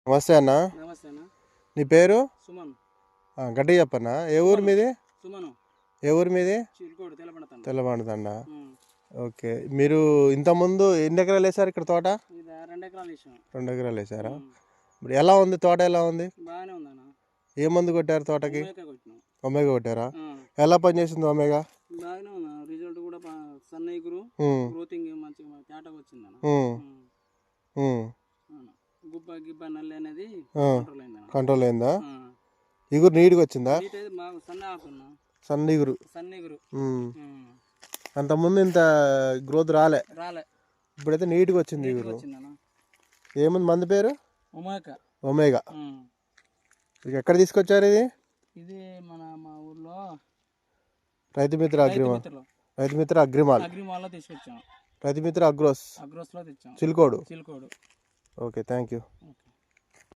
నమస్తే అన్న. నమస్తే అన్న. నీ పేరు? సుమన్. గట్టిగా చెప్పన్నా. ఏ ఊరు మీది? సుమను. ఏ ఊరు మీది? చిలుకోడు తెల్లబండతండ. తెల్లబాడుతండ. ఓకే. మీరు ఇంతకుముందు ఎన్ని ఎకరాలు వేసారు ఇక్కడ తోట? ఇది 2 ఎకరాలు వేసాం. 2 ఎకరాలు వేసారా? ఇప్పుడు ఎలా ఉంది తోట? ఎలా ఉంది? బాగానే ఉందన్న. ఏ మందు కొట్టారు తోటకి? కొట్టినాం. ఒమేగా కొట్టారా? ఎలా పనిచేసింది ఒమేగా? బాగానే ఉందా. రిజల్ట్ కూడా సన్న ఎగురు గ్రోతింగ్ మంచిగా తేటగా వచ్చిందన్న. గుబ్బ గిబ్బ నల్లి అనేది కంట్రోల్ అయిందా? ఇగురు నీట్గా వచ్చిందా? సన్న ఆకున్నా. సన్న ఇగురు. అంతకుముందు ఇంత గ్రోత్ రాలే. ఇప్పుడైతే నీట్గా వచ్చింది ఇగురు. ఏముంది మందు పేరు? ఒమేగా. ఎక్కడ తీసుకొచ్చారు ఇది? ఇది మా ఊర్లో రైతుమిత్ర అగ్రిమాల్ లో తీసుకొచ్చాం. రైతుమిత్ర అగ్రోస్లో తెచ్చాం. Chilukodu. Chilukodu. Okay, thank you.